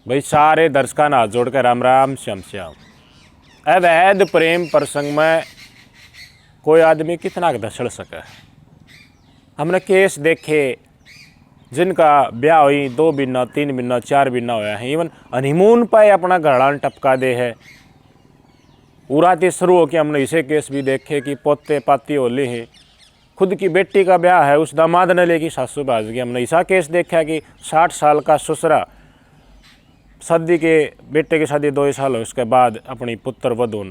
भाई सारे दर्शकों ने हाथ जोड़ कर राम राम श्याम श्याम। अवैध प्रेम प्रसंग में कोई आदमी कितना धसल सके। हमने केस देखे जिनका ब्याह हुई 2 महीना 3 महीना 4 महीना होया है, इवन हनीमून पर अपना घरवान टपका दे है। उराती शुरू हो के हमने इसे केस भी देखे कि पोते पाती होली है, खुद की बेटी का ब्याह है, उस दामाद ने लेके सासू भाज गई। हमने ऐसा केस देखा कि 60 साल का ससुरा शादी के बेटे की शादी 2 साल हो उसके बाद अपनी पुत्र वधू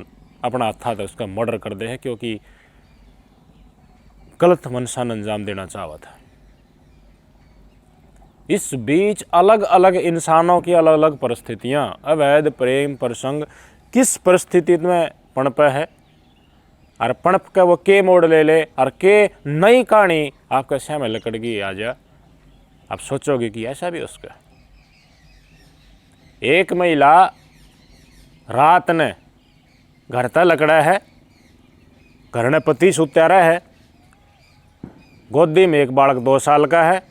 अपना हथा था उसका मर्डर कर दे है, क्योंकि गलत मनसा अंजाम देना चाहता था। इस बीच अलग अलग इंसानों की अलग अलग परिस्थितियां, अवैध प्रेम प्रसंग किस परिस्थिति में पनपे है और पनप के वो के मोड़ ले ले और के नई कहानी आपके सामने लकड़ गई आ जा। आप सोचोगे कि ऐसा भी उसका। एक महिला रात ने घर तक लकड़ा है, घर ने पति सुत्यारा है, गोदी में एक बालक 2 साल का है,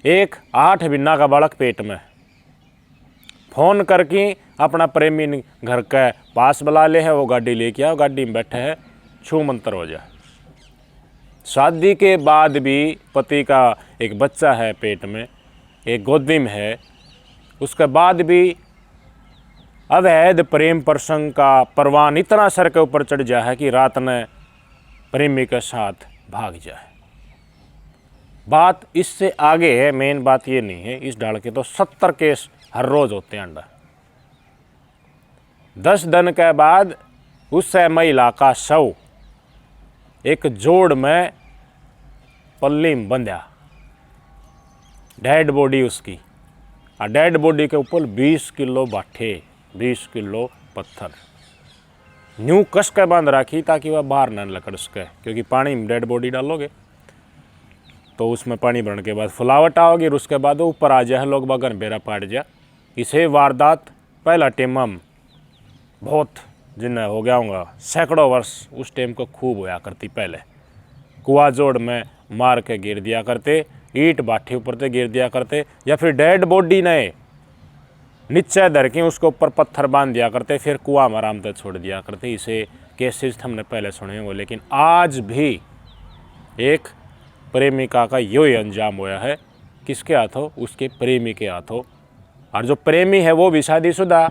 एक 8 महीना का बालक पेट में। फोन करके अपना प्रेमी घर के पास बुला ले है, वो गाड़ी लेके आओ, गाड़ी में बैठे है, छू मंतर हो जाए। शादी के बाद भी पति का एक बच्चा है पेट में, एक गोदी में है, उसके बाद भी अवैध प्रेम प्रसंग का परवान इतना सर के ऊपर चढ़ जाए है कि रात में प्रेमी के साथ भाग जाए। बात इससे आगे है, मेन बात ये नहीं है। इस डाल के तो 70 केस हर रोज होते हैं अंडा। 10 दिन के बाद उससे महिला का शव एक जोड़ में पल्ली में बंधा, डेड बॉडी उसकी, और डेड बॉडी के ऊपर 20 किलो बाठे, 20 किलो पत्थर न्यू कस के बांध रखी ताकि वह बाहर न लकड़ सके, क्योंकि पानी में डेड बॉडी डालोगे तो उसमें पानी भरने के बाद फुलावट आओगी और उसके बाद वो ऊपर आ जाए, लोग बगन बेरा पाट जाए। इसे वारदात पहला टेम हम बहुत जिन्हें हो गया होगा सैकड़ों वर्ष उस टाइम को खूब होया करती। पहले कुआ जोड़ में मार के गिर दिया करते, ईंट बाठी ऊपर से गिर दिया करते, या फिर डेड बॉडी ने नीचे धर के उसके ऊपर पत्थर बांध दिया करते, फिर कुआं में आराम से छोड़ दिया करते। इसे केसेस हमने पहले सुने हो, लेकिन आज भी एक प्रेमिका का यो ही अंजाम होया है। किसके हाथों? उसके प्रेमी के हाथों। और जो प्रेमी है वो भी शादीशुदा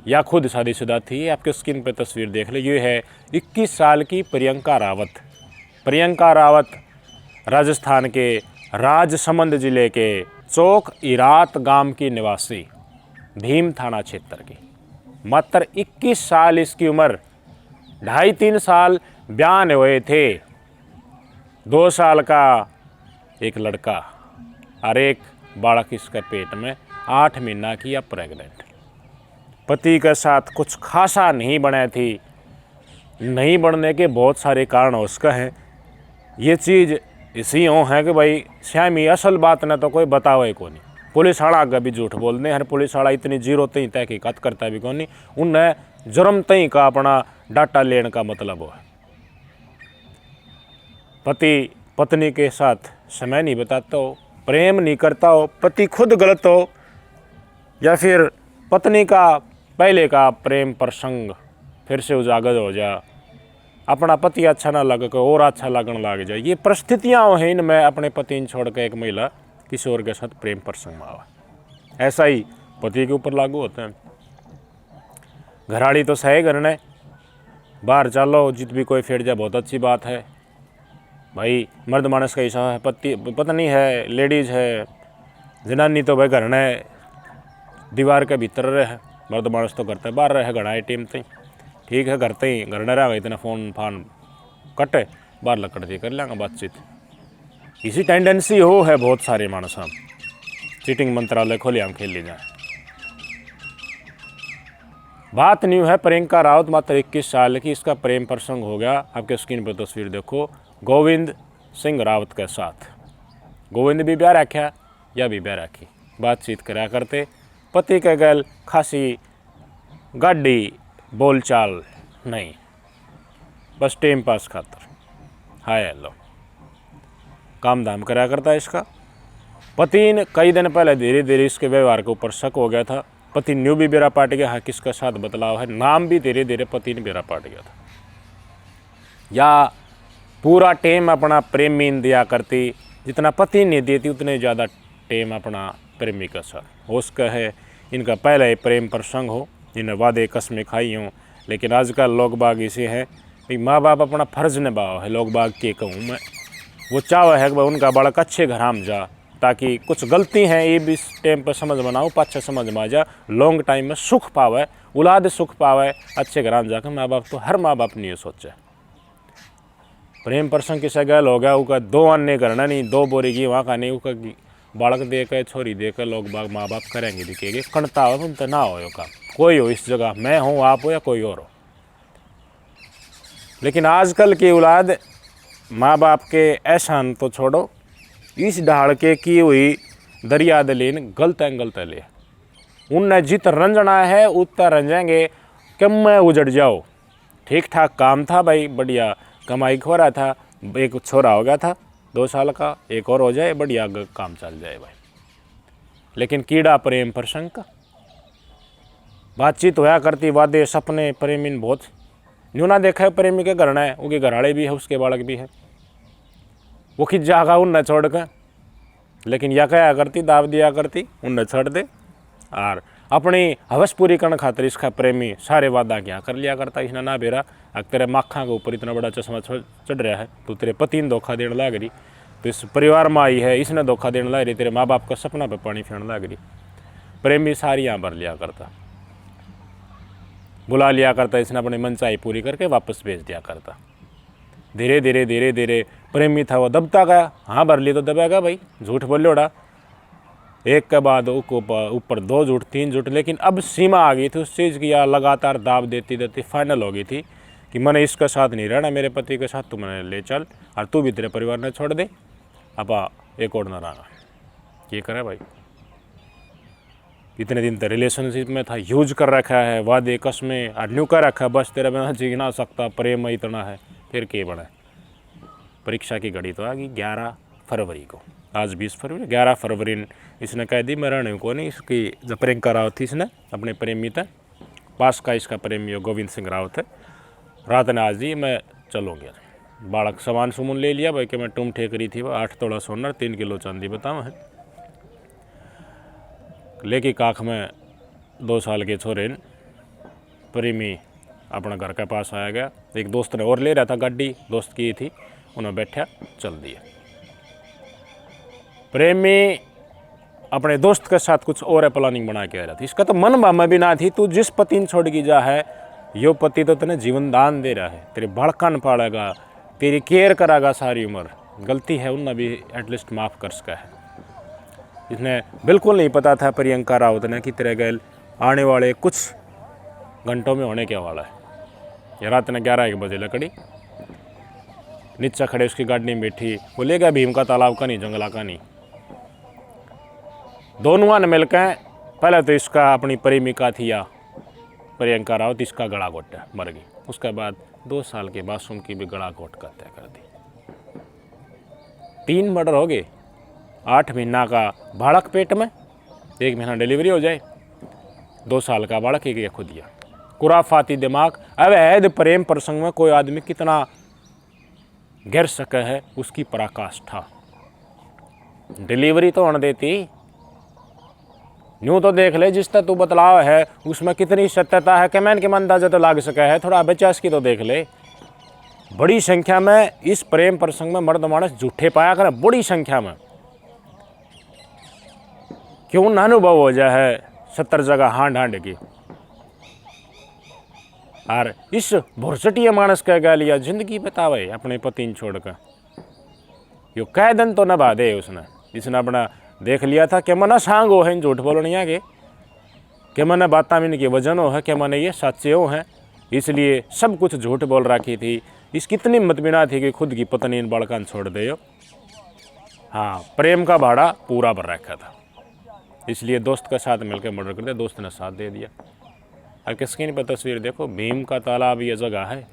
या खुद शादीशुदा थी। आपके स्क्रीन पे तस्वीर देख ले, ये है 21 साल की प्रियंका रावत। प्रियंका रावत राजस्थान के राजसमंद जिले के चौक इरात गांव की निवासी, भीम थाना क्षेत्र की। मात्र 21 साल इसकी उम्र, 2.5-3 साल ब्याह हुए थे। 2 साल का एक लड़का और एक बालक इसके पेट में, 8 महीना की या प्रेग्नेंट। पति के साथ कुछ खासा नहीं बने थी। नहीं बनने के बहुत सारे कारण उसका हैं। ये चीज़ इसी हो है कि भाई श्यामी असल बात न तो कोई बतावे को नहीं। पुलिस वाला आगे भी झूठ बोलते हैं। हर पुलिस वाला इतनी जीरो तई तहकीकात करता भी को नहीं। उन्हें जुर्म तई का अपना डाटा लेने का मतलब हो। पति पत्नी के साथ समय नहीं बिताता हो, प्रेम नहीं करता हो, पति खुद गलत हो, या फिर पत्नी का पहले का प्रेम प्रसंग फिर से उजागर हो जा, अपना पति अच्छा ना लगे को और अच्छा लगने लग जाए। ये परिस्थितियाँ हैं इनमें अपने पति ने छोड़ के एक महिला किसी और के साथ प्रेम प्रसंग में आवा। ऐसा ही पति के ऊपर लागू होता है। घराड़ी तो सही करने, बाहर चलो जित भी कोई फेर जाए बहुत अच्छी बात है। भाई मर्द मानस का ऐसा है, पत्नी है, लेडीज़ है, जनानी तो भाई घर ने दीवार के भीतर रहे, मर्द मानस तो करते बाहर रहे घड़ा टीम तई। ठीक है, घर तई घर न रहा इतना फ़ोन फान कटे बाहर लकड़ दी कर लेंगे बातचीत। इसी टेंडेंसी हो है बहुत सारे मानस हम चीटिंग मंत्रालय खोले हम खेल ली जाए। बात न्यू है प्रियंका रावत मात्र 21 साल की, इसका प्रेम प्रसंग हो गया। आपके स्क्रीन पर तस्वीर देखो, गोविंद सिंह रावत के साथ। गोविंद भी ब्याह रखा या भी ब्याह रखी, बातचीत करा करते। पति के गल खासी गाड़ी बोलचाल नहीं, बस टाइम पास खातर हाय हेलो काम धाम करा करता है इसका। पति ने कई दिन पहले धीरे धीरे इसके व्यवहार के ऊपर शक हो गया था। पति न्यू भी बेरा पाट गया है, किसका साथ बतलाव है, नाम भी धीरे धीरे पति ने बेरा पाट गया था। या पूरा टेम अपना प्रेमी ने दिया करती, जितना पति नहीं देती उतने ज़्यादा टेम अपना प्रेमी का साथ हो उसका है। इनका पहले ही प्रेम प्रसंग हो, इन्हें वादे कस्में खाई हों। लेकिन आजकल लोग बाग इसे हैं कि माँ बाप अपना फ़र्ज निभाओ है। लोग बाग के कहूँ मैं, वो चाह है कि उनका बालक अच्छे घर में जा, ताकि कुछ गलती हैं ये भी टाइम पर समझ बनाओ, पाछा समझ में आ जा, लॉन्ग टाइम में सुख पावे, औलाद सुख पावे, अच्छे घर में जाकर। माँ बाप तो हर माँ बाप नहीं सोचे। प्रेम प्रसंग किसा गैल हो गया, उसका 2 अन्य करना नहीं, 2 बोरी की वहाँ का नहीं, उसका बालक दे कर छोरी दे कर लोग बाग माँ बाप करेंगे दिखेंगे, कणता हो तुम तो ना हो काम, कोई हो इस जगह, मैं हूँ आप हो या कोई और हो। लेकिन आजकल की औलाद माँ बाप के एहसान तो छोड़ो, इस ढाल के की हुई दरिया दलीन गलत ले, उनने जित रंजना है उतना रंजेंगे कि मैं उजड़ जाओ। ठीक ठाक काम था भाई, बढ़िया कमाई खो रहा था, एक छोरा हो गया था 2 साल का, एक और हो जाए, बढ़िया काम चल जाए भाई। लेकिन कीड़ा प्रेम प्रसंग का बातचीत होया करती, वादे सपने प्रेमी ने बहुत न्यू ना देखा है। प्रेमी के घर है, उनके घराड़े भी है, उसके बालक भी है, वो खिंच जागा उन छोड़ कर। लेकिन यह क्या करती, दाव दिया करती, उन छोड़ दे और अपनी हवस पूरी करने खातिर इसका प्रेमी सारे वादा क्या कर लिया करता। इसने ना बेरा अगर तेरे माखा के ऊपर इतना बड़ा चश्मा चढ़ रहा है, तो तेरे पति ने धोखा देने लग रही, तो इस परिवार में आई है, इसने धोखा देने लग रही, तेरे माँ बाप का सपना पे पानी फेरने लग रही। प्रेमी सारी यहाँ भर लिया करता, बुला लिया करता, इसने अपनी मनचाही पूरी करके वापस भेज दिया करता। धीरे धीरे धीरे धीरे प्रेमी था वो दबता गया। हाँ भर ली तो दबेगा भाई, झूठ बोलोड़ा, एक के बाद ऊपर 2 झूठ 3 झूठ। लेकिन अब सीमा आ गई थी उस चीज़ की, या लगातार दाब देती देती फाइनल हो गई थी कि मैंने इसके साथ नहीं रहना, मेरे पति के साथ तू मैंने ले चल, और तू भी तेरे परिवार ने छोड़ दे, अपा एक और न रहना। ये करे भाई, इतने दिन तक रिलेशनशिप में था, यूज कर रखा है, वादे कस्में और न्यू कर रखा है, बस तेरा बिना जी ना सकता, प्रेम इतना है, फिर के बना। परीक्षा की घड़ी तो आ गई 11 फरवरी को, आज 20 फरवरी, 11 फरवरी इसने कह दी मैं रहने को नहीं। इसकी जब प्रियंका रावत थी, इसने अपने प्रेमी था पास का, इसका प्रेमी गोविंद सिंह रावत है, रात ने आज दी मैं चलूँगी। बालक सामान सुमन ले लिया भाई कि मैं टूम ठेक रही थी, 8 तोला सोना 3 किलो चांदी बताओ है, लेके काख में 2 साल के छोरे प्रेमी अपना घर के पास आया गया। एक दोस्त ने और ले रहा था गाड़ी, दोस्त की थी, उन्हें बैठा चल दिया। प्रेमी अपने दोस्त के साथ कुछ और प्लानिंग बना के आ रहा था। इसका तो मन भाव में भी ना थी, तू जिस पति ने छोड़ की जा है, यो पति तो तेने जीवन दान दे रहा है, तेरे भड़कन पाड़ेगा, तेरी केयर करागा सारी उम्र, गलती है उन्हें भी एटलीस्ट माफ़ कर सका है। इसने बिल्कुल नहीं पता था प्रियंका रावत ने कि तेरे गैल आने वाले कुछ घंटों में होने क्या वाला है। ये रात ने 11 बजे लकड़ी नीचे खड़े उसकी गाड़ी में बैठी, वो ले गया भीम का तालाब का नहीं, जंगला का नहीं। दोनों ने मिलकर, पहले तो इसका अपनी प्रेमिका थी या प्रियंका रावत, इसका गला घोटा मर गई। उसके बाद 2 साल के मासूम की भी गला घोट कर तय कर दी। 3 मर्डर हो गए, 8 महीना का बालक पेट में, 1 महीना डिलीवरी हो जाए, 2 साल का बालक एक खुद दिया। खुराफाती दिमाग। अब ऐद प्रेम प्रसंग में कोई आदमी कितना गिर सके है, उसकी पराकाष्ठा। डिलीवरी तो होने देती, न्यू तो देख ले जिसका तू बतलाव है उसमें कितनी सत्यता है, कैमैन के अंदाजा तो लाग सका है, थोड़ा बचास की तो देख ले। बड़ी संख्या में इस प्रेम प्रसंग में मर्द मानस झूठे पाया करें, बड़ी संख्या में। क्यों ना अनुभव हो जाए 70 जगह हांड की। और इस भुरसटिया मानस कह गा लिया जिंदगी बतावे अपने पति ने छोड़कर, यो कह दिन तो नभा दे उसने। इसने अपना देख लिया था कि मना सांग हो है झूठ बोलने आगे, कि मना बात में इनके वजन हो है, कि मना ये सच्चे हो हैं, इसलिए सब कुछ झूठ बोल रखी थी। इसकी इतनी हिम्मत भी ना थी कि खुद की पत्नी इन बड़कान छोड़ दे। हाँ, प्रेम का भाड़ा पूरा भर रखा था, इसलिए दोस्त के साथ मिलकर मर्डर कर दिया। दोस्त ने साथ दे दिया। और किसकी नहीं पता, तस्वीर देखो, भीम का तालाब ये जगह है,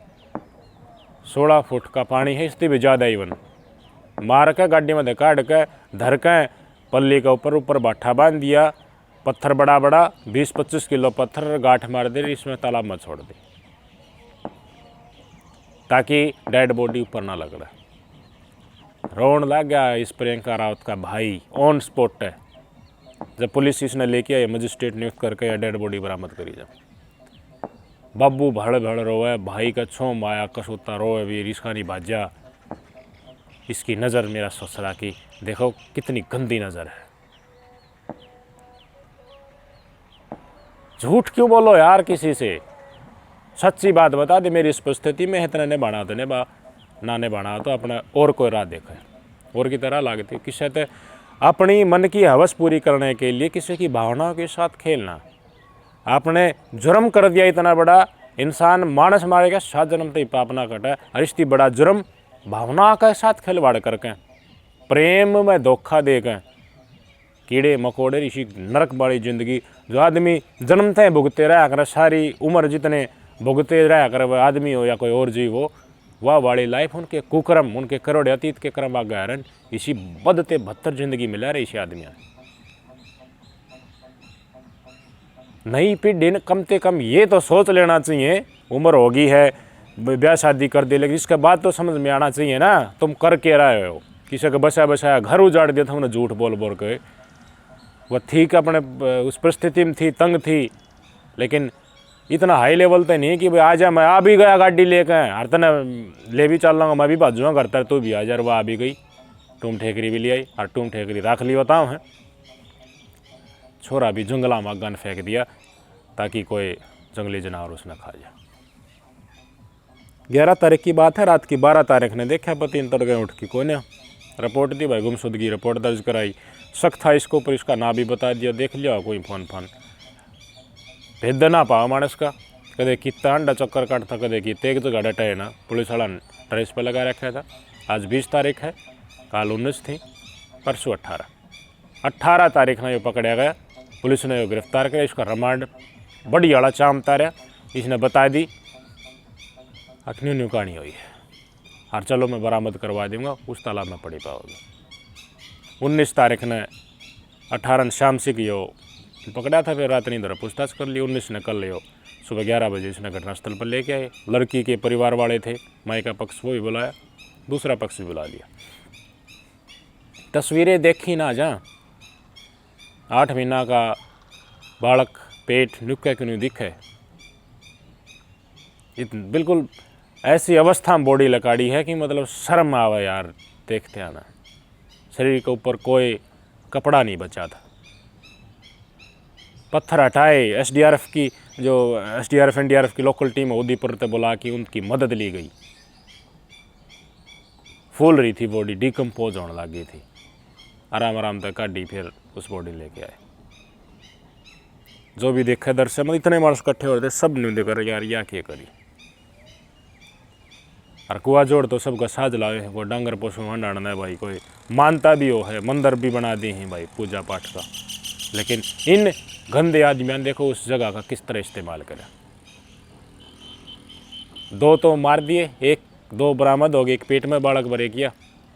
16 फुट का पानी है, इससे भी ज़्यादा। इवन मार के गाड़ी में काट के धर के पल्ली के ऊपर ऊपर बाठा बांध दिया, पत्थर बड़ा बड़ा 20-25 किलो पत्थर गांठ मार दे, इसमें तालाब में छोड़ दे ताकि डेड बॉडी ऊपर ना लग रहा। रोन लग गया इस प्रियंका रावत का भाई, ऑन स्पॉट है। जब पुलिस इसने लेके आए, मजिस्ट्रेट नियुक्त करके डेड बॉडी बरामद करी। जब बाबू भड़ भड़ रोए, भाई का छोम आया कसोता रोए, वीर इसका नहीं भाजा। इसकी नज़र मेरा ससुरा की देखो कितनी गंदी नज़र है। झूठ क्यों बोलो यार किसी से, सच्ची बात बता दे। मेरी इस परिस्थिति में इतना ने बना तो ने ना ने बना तो अपना और कोई राह देखे, और की तरह लागती किसी ते अपनी मन की हवस पूरी करने के लिए किसी की भावनाओं के साथ खेलना। आपने जुर्म कर दिया इतना बड़ा, इंसान मानस मारेगा 7 जन्म तो पाप ना कटा, और इसकी बड़ा जुर्म भावना के साथ खिलवाड़ करके, प्रेम में धोखा देकर, कीड़े मकोड़े इसी नरक वाली जिंदगी जो आदमी जन्मते भुगते रहा कर, सारी उम्र जितने भुगते रहा कर, वह आदमी हो या कोई और जीव हो, वह वाली लाइफ उनके कुकर्म, उनके करोड़ अतीत के कर्म आ गए, इसी बदते 72 जिंदगी मिला रही इसी आदमी। नई पीढ़ी ने कम से कम ये तो सोच लेना चाहिए, उम्र होगी है, ब्याह शादी कर दे, लेकिन इसके बाद तो समझ में आना चाहिए ना तुम कर के रहे हो। किसी का बसाया बसाया घर उजाड़ दिया था उन्हें झूठ बोल बोल के। वह ठीक अपने उस परिस्थिति में थी, तंग थी, लेकिन इतना हाई लेवल तो नहीं कि भाई आ जा, मैं आ भी गया गाड़ी लेकर, हर तना ले भी चल रहा मैं भी बाजूँगा करता तू भी आ जा। वह आ भी गई, टूम ठेकरी भी ले आई, और टूम ठेकरी रख ली बताओ है। छोरा भी जंगला में गन फेंक दिया ताकि कोई जंगली जानवर उसने खा जाए। 11 तारीख की बात है, रात की 12 तारीख ने देखा पति इन तड़के उठ की कोने रिपोर्ट दी भाई, गुमशुदगी रिपोर्ट दर्ज कराई। शक था इसको ऊपर, इसका नाम भी बता दिया, देख लिया कोई फोन भेद ना पाओ मानस का। कदे कितना अंडा चक्कर काटता, कदे की तेग जगह डटे ना, पुलिस वाला ट्रेस पे लगा रखा था। आज 20 तारीख है, कल 19 थी, परसों 18 तारीख ने ये पकड़ा गया। पुलिस ने गिरफ्तार किया, इसका रिमांड बड़ी आड़ा चाम तारा, इसने बता दी अखनी न्यू कहानी हुई है, और चलो मैं बरामद करवा दूंगा, उस तालाब में पड़ी पाओगे। 19 तारीख ने 18 शाम से की पकड़ा था, फिर रात नहीं इधर पूछताछ कर ली। 19 ने कर लियो सुबह 11 बजे इसने घटनास्थल पर लेके आए। लड़की के परिवार वाले थे, माई का पक्ष वो भी बुलाया, दूसरा पक्ष भी बुला लिया। तस्वीरें देखी ना जा, 8 महीना का बालक पेट नुक्के क्यों नहीं दिखे, बिल्कुल ऐसी अवस्था में बॉडी लकाड़ी है कि मतलब शर्म आवे यार देखते आना। शरीर के ऊपर कोई कपड़ा नहीं बचा था। पत्थर हटाए, एसडीआरएफ की जो एसडीआरएफ एनडीआरएफ की लोकल टीम है उदयपुर से बुला के उनकी मदद ली गई। फूल रही थी बॉडी, डिकम्पोज होने लगी थी, आराम आराम तक काटी, फिर उस बॉडी लेके आए। जो भी देखा दर्शक मतलब इतने मानस इकट्ठे हो रहे थे, सब न्यू देकर यार या क्या करी। और कुआ जोड़ तो सबका साज लाए हैं, कोई डांगर पशु हंडाना है भाई, कोई मानता भी हो है, मंदिर भी बना दिए हैं भाई पूजा पाठ का। लेकिन इन गंदे आदमियों देखो उस जगह का किस तरह इस्तेमाल करें। 2 तो मार दिए, 1-2 बरामद हो गए, एक पेट में बालक भरे किया,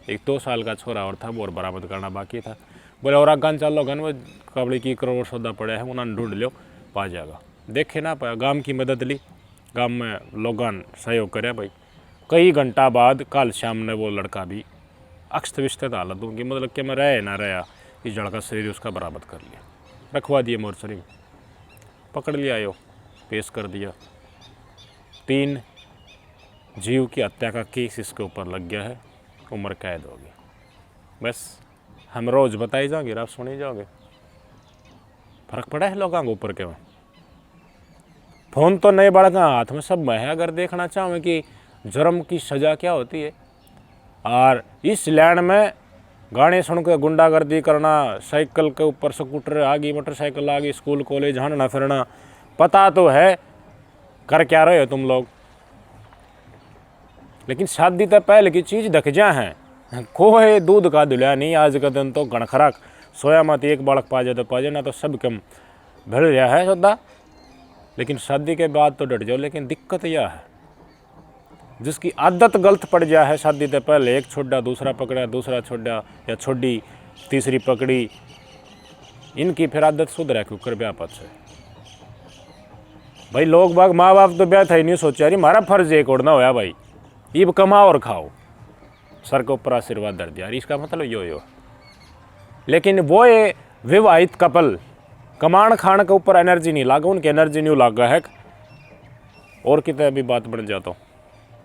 एक 2 साल का छोरा और था वो और बरामद करना बाकी था। बोले और गन चल लो, गन वो कबड़ी की करोड़ सौदा पड़े हैं, उन्होंने ढूंढ लो पा जाएगा। देखे ना पाया, गांव की मदद ली, गांव में लोगों सहयोग करे भाई। कई घंटा बाद कल शाम ने वो लड़का भी अस्त व्यस्त हालत होगी, मतलब कि मैं रह ना रहा, इस जड़ का शरीर उसका बरामद कर लिया, रखवा दिए मोर्चरी में, पकड़ लिया, आयो पेश कर दिया। 3 जीव की हत्या का केस इसके ऊपर लग गया है, उम्र कैद होगी। बस हम रोज़ बताई जाओगे, आप सुनी जाओगे, फर्क पड़ा है लोगों के ऊपर के। फ़ोन तो नए बालक हाथ में सब में है, अगर देखना चाहें कि जुर्म की सज़ा क्या होती है। और इस लैंड में गाने सुन के गुंडागर्दी करना, साइकिल के ऊपर स्कूटर आ गई, मोटरसाइकिल आ गई, स्कूल कॉलेज हांडना फिरना, पता तो है कर क्या रहे हो तुम लोग। लेकिन शादी तो पहले की चीज़ दख जा है, कोई दूध का दुल्हा नहीं। आज का दिन तो गणखराक सोया मत, एक बालक पा जाए तो पा जाए, ना तो सब कम भर रहा है सौदा। लेकिन शादी के बाद तो डट जाओ। लेकिन दिक्कत यह है जिसकी आदत गलत पड़ जाए है, शादी से पहले एक छोड़ा दूसरा पकड़ा, दूसरा छोड़ा या छोड़ी, तीसरी पकड़ी, इनकी फिर आदत सुधरा क्योंकि ब्याह पछ है भाई। लोग बाग माँ बाप तो ब्याह था ही नहीं, सोचा अरे हमारा फर्ज एक उड़ना होया भाई, ये कमाओ और खाओ, सर के ऊपर आशीर्वाद धर दिया, इसका मतलब यो। लेकिन वो ये विवाहित कपल कमान खान के ऊपर एनर्जी नहीं लागा, उनकी एनर्जी नहीं लागा है। और कितने अभी बात बन जाता हूँ।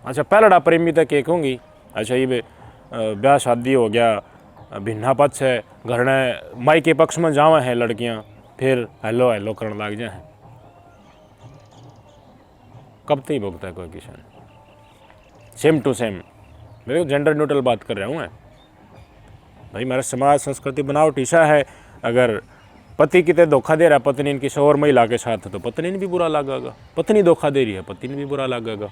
अच्छा पहलड़ा प्रेमी तक एक होंगी, अच्छा ये ब्याह शादी हो गया, भिन्ना पक्ष है, घर ने माई के पक्ष में जावा हैं लड़कियां, फिर हेलो हेलो करने लग जाए, कब तक भुगता है कोई किसान। सेम टू सेम, मेरे को जेंडर न्यूट्रल बात कर रहा हूँ मैं भाई। मेरा समाज संस्कृति बनावट ऐसा है, अगर पति कितने धोखा दे रहा है पत्नी इनकी किसी और महिला के साथ, तो पत्नी ने भी बुरा लगेगा। पत्नी धोखा दे रही है, पति ने भी बुरा लगेगा।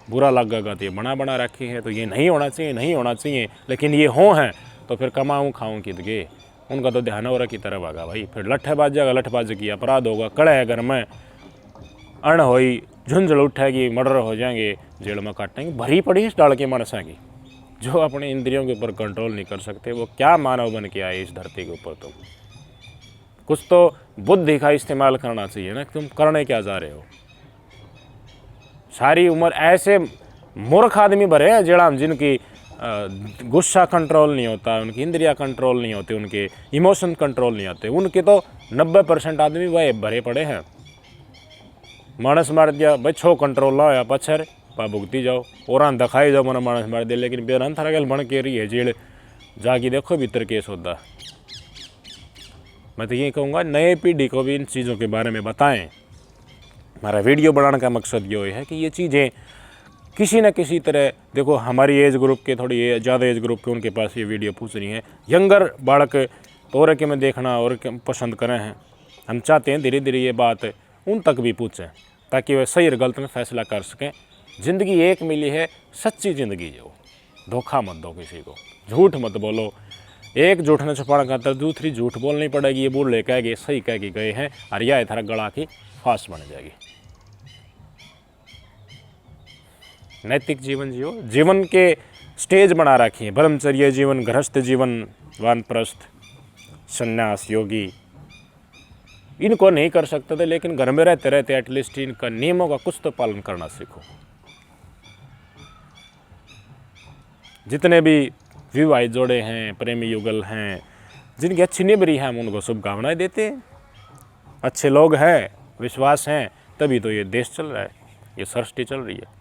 बुरा लगेगा तो ये बना रखी है, तो ये नहीं होना चाहिए, नहीं होना चाहिए। लेकिन ये हो हैं तो फिर कमाऊँ खाऊँ किदगे, उनका तो ध्यान और की तरफ आगा भाई। फिर लट्ठेबाज जाएगा, लट्ठबाज की अपराध होगा, कड़े है घर में, अण होई झुंझुल उठेगी, मर्डर हो जाएंगे, जेल में काटेंगे। भरी पड़ी इस डाल के मनसा की, जो अपने इंद्रियों के ऊपर कंट्रोल नहीं कर सकते, वो क्या मानव बन के आए इस धरती के ऊपर। तो कुछ तो बुद्धि का इस्तेमाल करना चाहिए ना, तुम करने क्या जा रहे हो। सारी उम्र ऐसे मूर्ख आदमी भरे हैं जेड़ा जिनकी गुस्सा कंट्रोल नहीं होता, उनकी इंद्रिया कंट्रोल नहीं होती, उनके इमोशन कंट्रोल नहीं होते। उनके तो 90% आदमी वह भरे पड़े हैं। मानस मार दिया भाई, छो कंट्रोल ना होया पछर पा भुगती जाओ, और दिखाई जाओ, मैंने मानस मार दिया। लेकिन बेरन थारा गल बन के रही है जेल, जाके देखो भीतर केस होता। मैं तो ये कहूँगा नए पीढ़ी को भी इन चीज़ों के बारे में बताएं। हमारा वीडियो बनाने का मकसद ये है कि ये चीज़ें किसी न किसी तरह, देखो हमारी एज ग्रुप के, थोड़ी ज़्यादा एज ग्रुप के, उनके पास ये वीडियो पूछ रही हैं। यंगर बालक और के में देखना और पसंद करें हैं। हम चाहते हैं धीरे धीरे ये बात उन तक भी पूछें, ताकि वह सही और गलत में फैसला कर सकें। ज़िंदगी एक मिली है, सच्ची ज़िंदगी जो, धोखा मत दो किसी को, झूठ मत बोलो। एक झूठ ने छुपाने का अंतर, दूसरी झूठ बोलनी पड़ेगी। ये बोल ले कह गए, सही कह के गए हैं, और यह थारा गला की फांस बन जाएगी। नैतिक जीवन जियो, जीवन के स्टेज बना रखी है। ब्रह्मचर्य जीवन, गृहस्थ जीवन, वानप्रस्थ, संन्यास, योगी, इनको नहीं कर सकते थे, लेकिन घर में रहते रहते एटलीस्ट इनका नियमों का कुछ तो पालन करना सीखो। जितने भी विवाहित जोड़े हैं, प्रेमी युगल हैं, जिनकी अच्छी निभरी है, हम उनको शुभकामनाएं देते हैं। अच्छे लोग हैं, विश्वास हैं, तभी तो ये देश चल रहा है, ये सृष्टि चल रही है।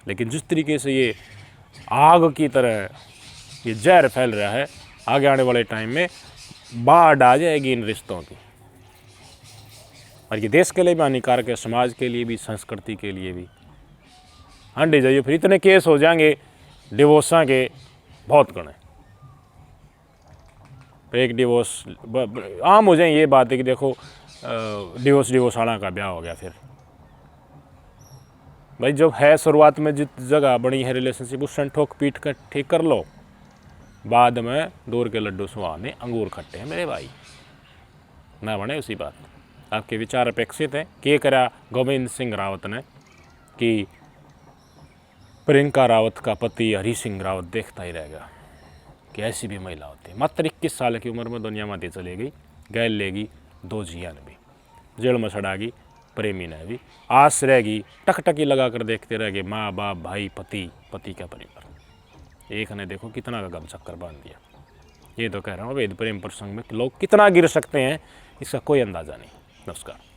लेकिन जिस तरीके से ये आग की तरह ये जहर फैल रहा है, आगे आने वाले टाइम में बाढ़ आ जाएगी इन रिश्तों की, और ये देश के लिए भी हानिकारक है, समाज के लिए भी, संस्कृति के लिए भी। अंडे जाइए, फिर इतने केस हो जाएंगे डिवोर्सा के, बहुत गणे। एक डिवोर्स आम हो जाए, ये बात है कि देखो डिवोर्स आना का ब्याह हो गया। फिर भाई जब है शुरुआत में जिस जगह बनी है रिलेशनशिप, उस ठोक पीट कर ठीक कर लो, बाद में दूर के लड्डू सुहाने अंगूर खट्टे हैं मेरे भाई, ना बने उसी बात। आपके विचार अपेक्षित हैं। क्या करा गोविंद सिंह रावत ने कि प्रियंका रावत का पति हरी सिंह रावत देखता ही रहेगा कि ऐसी भी महिला होती है। मात्र 21 साल की उम्र में दुनिया माती चली गई, गैल लेगी 2 जिया ने भी, जेल में सड़ागी प्रेमी ने भी, आस रहेगी, टकटकी लगा कर देखते रह गए माँ बाप, भाई, पति का परिवार। एक ने देखो कितना का गम चक्कर बांध दिया। ये तो कह रहा हूँ, वेद प्रेम प्रसंग में लोग कितना गिर सकते हैं, इसका कोई अंदाज़ा नहीं। नमस्कार।